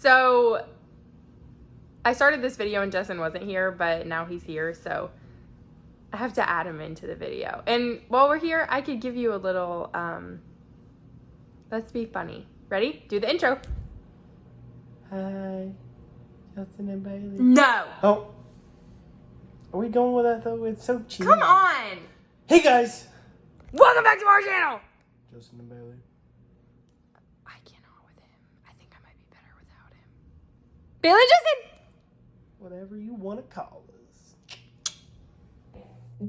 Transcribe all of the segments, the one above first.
So I started this video and Justin wasn't here, but now he's here, so I have to add him into the video. And while we're here, I could give you a little, let's be funny. Ready? Do the intro. Hi, Justin and Bailey. No. Oh. Are we going with that though? It's so cheesy. Come on. Hey guys. Welcome back to our channel. Justin and Bailey. I cannot with him. I think I might be better without him. Bailey Justin. Whatever you want to call us.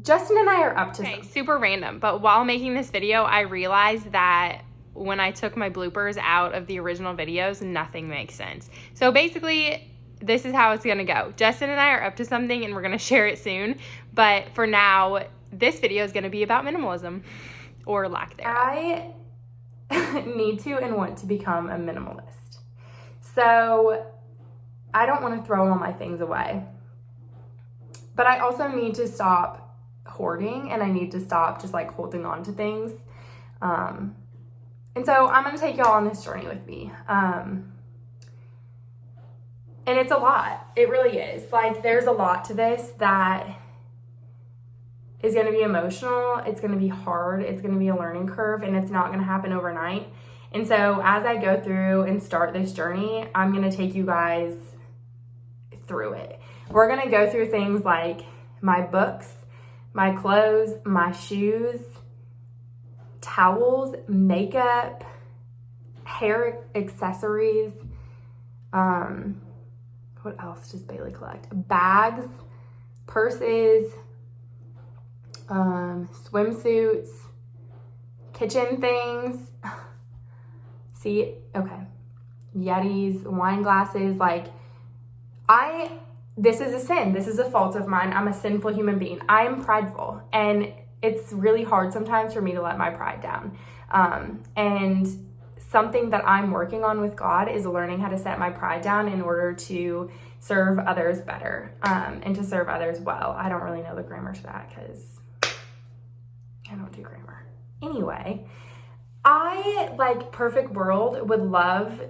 Justin and I are up to something super random, but while making this video, I realized that when I took my bloopers out of the original videos, nothing makes sense. So basically, this is how it's gonna go. Justin and I are up to something and we're gonna share it soon, but for now, this video is gonna be about minimalism, or lack thereof. I need to and want to become a minimalist. So I don't wanna throw all my things away, but I also need to stop hoarding and I need to stop just like holding on to things. And so I'm going to take y'all on this journey with me. And it's a lot. It really is. Like, there's a lot to this that is going to be emotional. It's going to be hard. It's going to be a learning curve, and it's not going to happen overnight. And so as I go through and start this journey, I'm going to take you guys through it. We're going to go through things like my books, my clothes, my shoes, towels, makeup, hair accessories. What else does Bailey collect? Bags, purses, swimsuits, kitchen things. See, okay. Yetis, wine glasses. Like, this is a sin. This is a fault of mine. I'm a sinful human being. I am prideful, and it's really hard sometimes for me to let my pride down. And something that I'm working on with God is learning how to set my pride down in order to serve others better, and to serve others well. I don't really know the grammar to that because I don't do grammar. Anyway, I, like, perfect world, would love,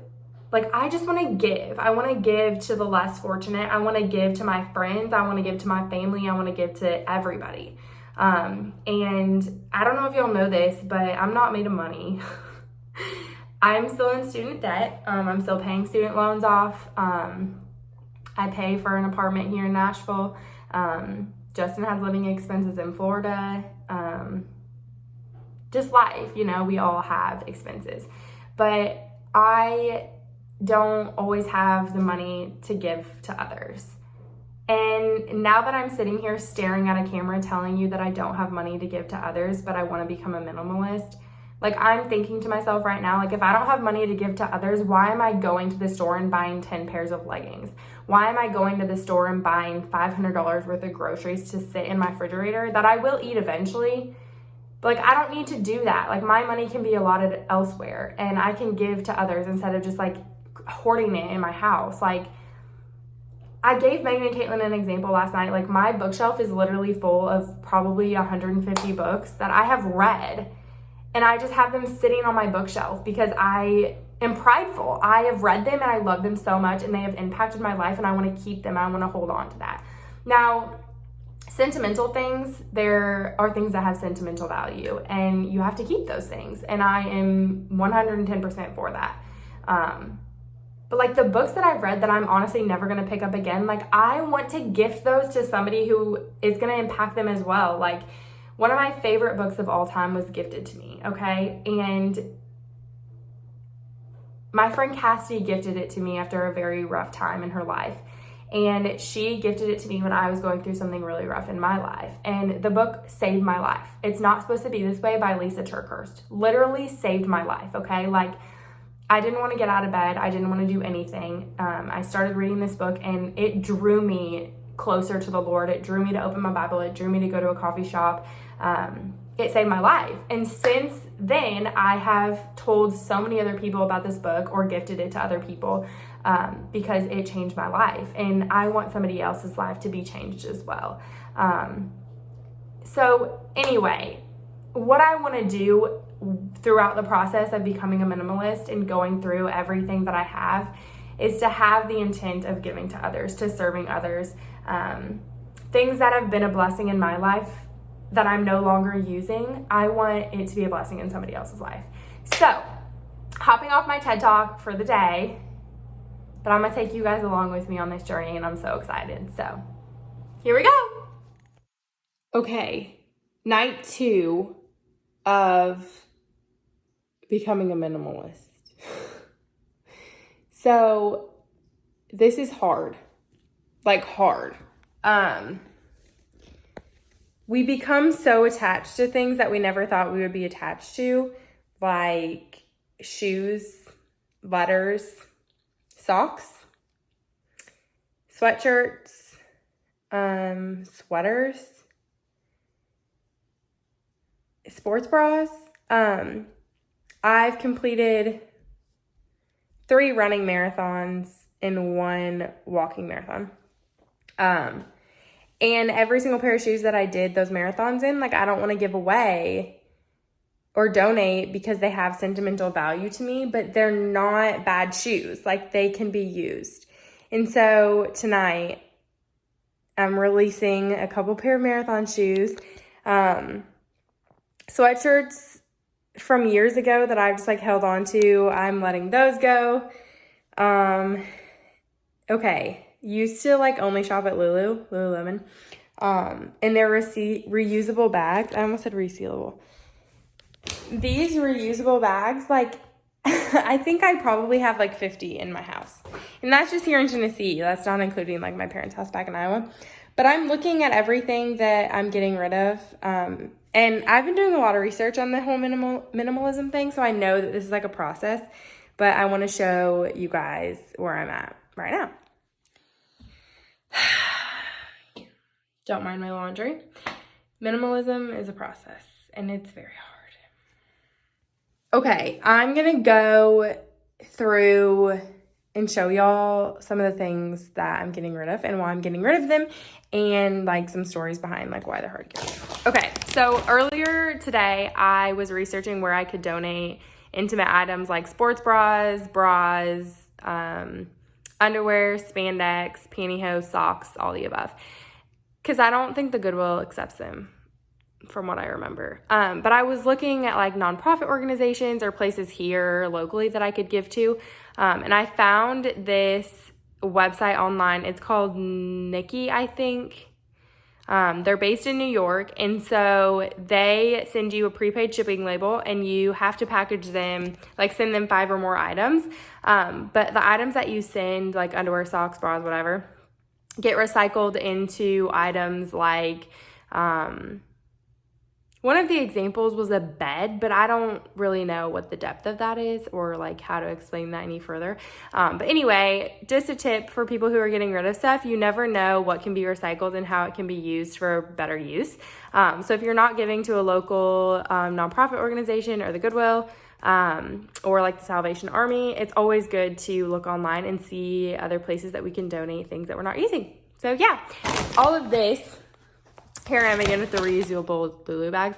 like, I just want to give. I want to give to the less fortunate. I want to give to my friends. I want to give to my family. I want to give to everybody. And I don't know if y'all know this, but I'm not made of money. I'm still in student debt. I'm still paying student loans off. I pay for an apartment here in Nashville. Justin has living expenses in Florida. Just life, you know, we all have expenses. But I don't always have the money to give to others. And now that I'm sitting here staring at a camera telling you that I don't have money to give to others, but I want to become a minimalist, like, I'm thinking to myself right now, like, if I don't have money to give to others, why am I going to the store and buying 10 pairs of leggings? Why am I going to the store and buying $500 worth of groceries to sit in my refrigerator that I will eat eventually? But, like, I don't need to do that. Like, my money can be allotted elsewhere, and I can give to others instead of just, like, hoarding it in my house. Like, I gave Megan and Caitlin an example last night. Like, my bookshelf is literally full of probably 150 books that I have read, and I just have them sitting on my bookshelf because I am prideful. I have read them and I love them so much, and they have impacted my life, and I want to keep them. I want to hold on to that. Now, sentimental things, there are things that have sentimental value, and you have to keep those things, and I am 110% for that. But, like, the books that I've read that I'm honestly never going to pick up again, like, I want to gift those to somebody who is going to impact them as well. Like, one of my favorite books of all time was gifted to me, okay? And my friend Cassidy gifted it to me after a very rough time in her life. And she gifted it to me when I was going through something really rough in my life. And the book saved my life. It's Not Supposed to Be This Way by Lisa Turkhurst. Literally saved my life, okay? Like, I didn't want to get out of bed. I didn't want to do anything. I started reading this book, and it drew me closer to the Lord. It drew me to open my Bible. It drew me to go to a coffee shop. It saved my life. And since then, I have told so many other people about this book or gifted it to other people because it changed my life. And I want somebody else's life to be changed as well. So anyway, what I want to do throughout the process of becoming a minimalist and going through everything that I have is to have the intent of giving to others, to serving others. Things that have been a blessing in my life that I'm no longer using, I want it to be a blessing in somebody else's life. So, hopping off my TED Talk for the day, but I'm gonna take you guys along with me on this journey, and I'm so excited. So, here we go. Okay, night 2 of becoming a minimalist. So, this is hard. Like, hard. We become so attached to things that we never thought we would be attached to, like shoes, letters, socks, sweatshirts, sweaters, sports bras. I've completed 3 running marathons and 1 walking marathon. And every single pair of shoes that I did those marathons in, like, I don't want to give away or donate because they have sentimental value to me, but they're not bad shoes. Like, they can be used. And so tonight, I'm releasing a couple pair of marathon shoes. Sweatshirts from years ago that I've just, like, held on to, I'm letting those go. Okay. Used to, like, only shop at Lululemon. And they're reusable bags. I almost said resealable. These reusable bags, like, I think I probably have, like, 50 in my house. And that's just here in Tennessee. That's not including, like, my parents' house back in Iowa. But I'm looking at everything that I'm getting rid of. And I've been doing a lot of research on the whole minimalism thing, so I know that this is, like, a process. But I want to show you guys where I'm at right now. Don't mind my laundry. Minimalism is a process, and it's very hard. Okay, I'm gonna go through and show y'all some of the things that I'm getting rid of and why I'm getting rid of them, and, like, some stories behind, like, why they're hard to get rid of. Okay, so earlier today, I was researching where I could donate intimate items like sports bras, underwear, spandex, pantyhose, socks, all the above. Because I don't think the Goodwill accepts them, from what I remember. But I was looking at, like, nonprofit organizations or places here locally that I could give to. And I found this website online. It's called Nikki, I think. They're based in New York. And so they send you a prepaid shipping label, and you have to package them, like, send them 5 or more items. But the items that you send, like underwear, socks, bras, whatever, get recycled into items like, one of the examples was a bed, but I don't really know what the depth of that is or, like, how to explain that any further. But anyway, just a tip for people who are getting rid of stuff: you never know what can be recycled and how it can be used for better use. So if you're not giving to a local nonprofit organization or the Goodwill, or like the Salvation Army, it's always good to look online and see other places that we can donate things that we're not using. So yeah, all of this, here I am again with the reusable Lulu bags,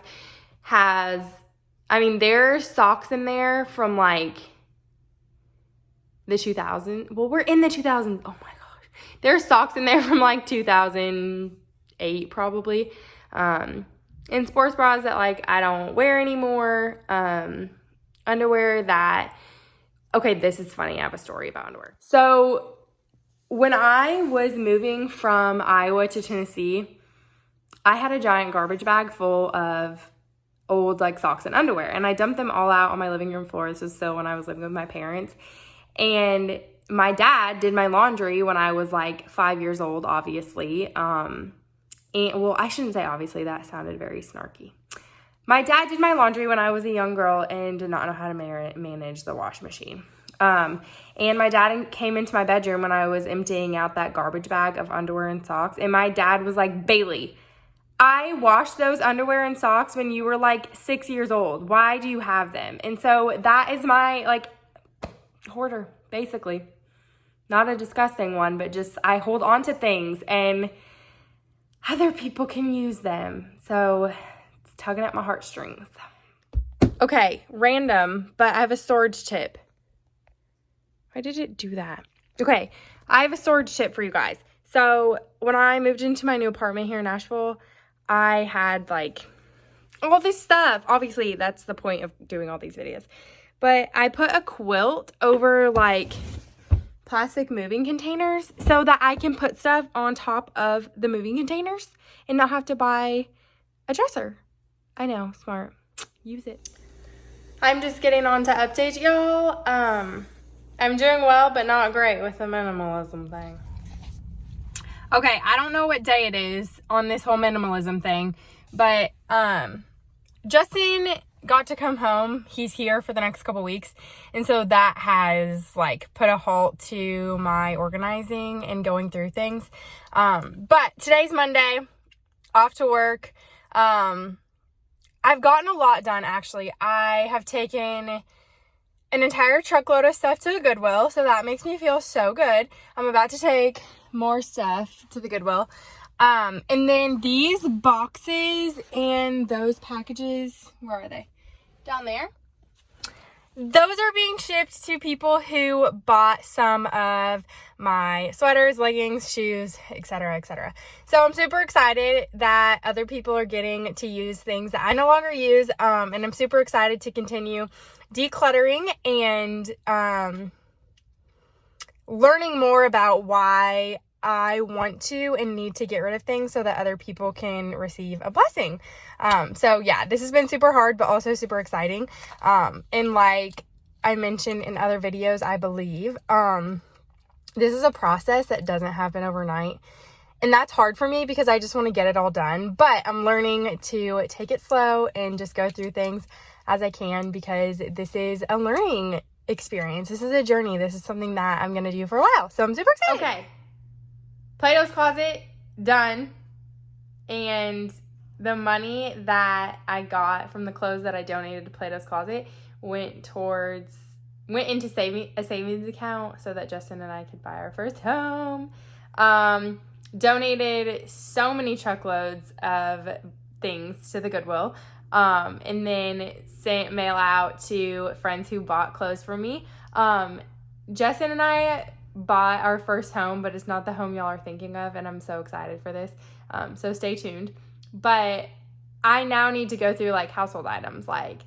has, I mean, there's socks in there from, like, the 2000, well, we're in the 2000s, oh my gosh. There's socks in there from, like, 2008 probably, and sports bras that, like, I don't wear anymore, underwear that, okay, this is funny, I have a story about underwear. So when I was moving from Iowa to Tennessee, I had a giant garbage bag full of old, like, socks and underwear, and I dumped them all out on my living room floor. This was still when I was living with my parents, and my dad did my laundry when I was, like, 5 years old, obviously, and, well, I shouldn't say obviously, that sounded very snarky. My dad did my laundry when I was a young girl and did not know how to manage the wash machine. And my dad came into my bedroom when I was emptying out that garbage bag of underwear and socks, and my dad was like, "Bailey, I washed those underwear and socks when you were, like, 6 years old. Why do you have them?" And so that is my, like, hoarder, basically. Not a disgusting one, but just I hold on to things and other people can use them. So it's tugging at my heartstrings. Okay, random, but I have a storage tip. Why did it do that? Okay, I have a storage tip for you guys. So when I moved into my new apartment here in Nashville, I had like all this stuff. Obviously, that's the point of doing all these videos. But I put a quilt over like plastic moving containers so that I can put stuff on top of the moving containers and not have to buy a dresser. I know, smart. Use it. I'm just getting on to update y'all. I'm doing well, but not great with the minimalism thing. Okay, I don't know what day it is on this whole minimalism thing, but Justin got to come home. He's here for the next couple weeks, and so that has like put a halt to my organizing and going through things. But today's Monday, off to work. I've gotten a lot done, actually. I have taken an entire truckload of stuff to the Goodwill, so that makes me feel so good. I'm about to take more stuff to the Goodwill. And then these boxes and those packages, where are they? Down there. Those are being shipped to people who bought some of my sweaters, leggings, shoes, etc., etc. So I'm super excited that other people are getting to use things that I no longer use, and I'm super excited to continue decluttering and learning more about why I want to and need to get rid of things so that other people can receive a blessing. So yeah, this has been super hard, but also super exciting. And like I mentioned in other videos, I believe, this is a process that doesn't happen overnight. And that's hard for me because I just want to get it all done. But I'm learning to take it slow and just go through things as I can because this is a learning experience. This is a journey. This is something that I'm going to do for a while. So I'm super excited. Okay. Plato's Closet, done. And the money that I got from the clothes that I donated to Plato's Closet went into a savings account so that Justin and I could buy our first home. Donated so many truckloads of things to the Goodwill. And then sent mail out to friends who bought clothes for me. Justin and I bought our first home, but it's not the home y'all are thinking of, and I'm so excited for this. So stay tuned. But I now need to go through like household items, like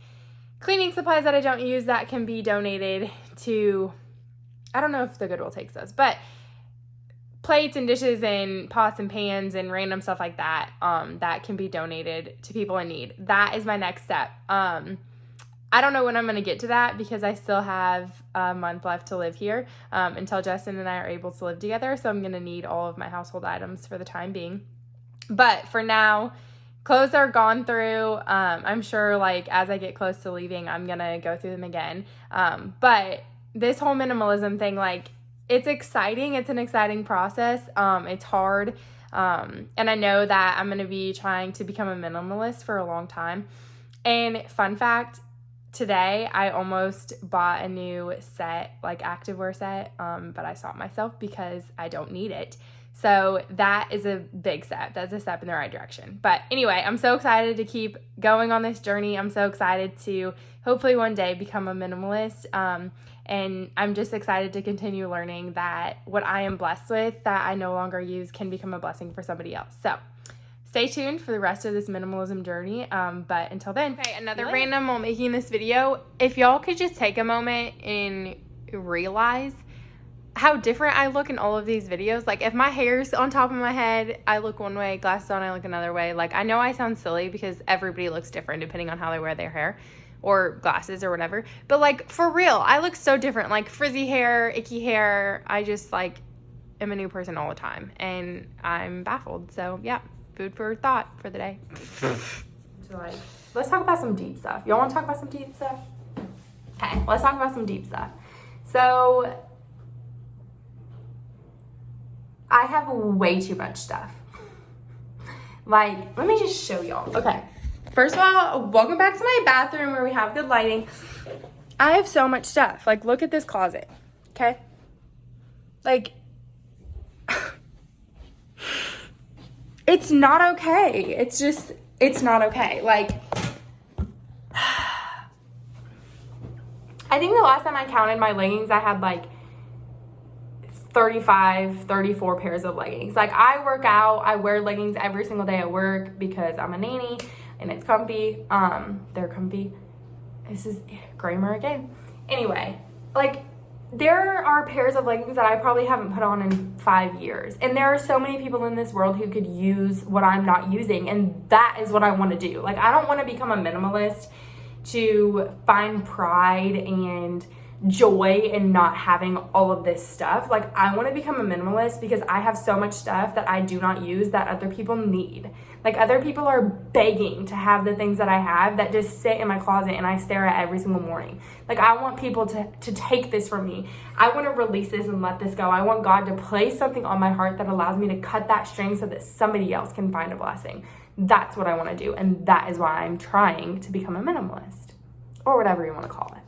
cleaning supplies that I don't use that can be donated to, I don't know if the Goodwill takes those, but plates and dishes and pots and pans and random stuff like that, that can be donated to people in need. That is my next step. I don't know when I'm going to get to that because I still have a month left to live here until Justin and I are able to live together. So I'm going to need all of my household items for the time being. But for now, clothes are gone through. I'm sure like as I get close to leaving, I'm going to go through them again. But this whole minimalism thing, like it's exciting. It's an exciting process. It's hard. And I know that I'm going to be trying to become a minimalist for a long time. And fun fact, today I almost bought a new set, like activewear set, but I stopped myself because I don't need it. So that is a big step. That's a step in the right direction. But anyway, I'm so excited to keep going on this journey. I'm so excited to hopefully one day become a minimalist. And I'm just excited to continue learning that what I am blessed with that I no longer use can become a blessing for somebody else. So stay tuned for the rest of this minimalism journey. But until then, okay, another random while making this video. If y'all could just take a moment and realize how different I look in all of these videos. Like if my hair's on top of my head, I look one way, glasses on, I look another way. Like I know I sound silly because everybody looks different depending on how they wear their hair or glasses or whatever. But like for real, I look so different. Like frizzy hair, icky hair. I just like am a new person all the time and I'm baffled. So yeah, food for thought for the day. So like, let's talk about some deep stuff. Y'all want to talk about some deep stuff? Okay, let's talk about some deep stuff. So I have way too much stuff. Like, let me just show y'all. Okay. First of all, welcome back to my bathroom where we have good lighting. I have so much stuff. Like, look at this closet. Okay? Like, it's not okay. It's not okay. Like, I think the last time I counted my leggings, I had like 35, 34 pairs of leggings. Like, I work out, I wear leggings every single day at work because I'm a nanny and it's comfy. They're comfy. This is grammar again. Anyway, like, there are pairs of leggings that I probably haven't put on in 5 years. And there are so many people in this world who could use what I'm not using. And that is what I want to do. Like, I don't want to become a minimalist to find pride and joy in not having all of this stuff. Like, I want to become a minimalist because I have so much stuff that I do not use that other people need. Like, other people are begging to have the things that I have that just sit in my closet and I stare at every single morning. Like, I want people to take this from me. I want to release this and let this go. I want God to place something on my heart that allows me to cut that string so that somebody else can find a blessing. That's what I want to do. And that is why I'm trying to become a minimalist, or whatever you want to call it.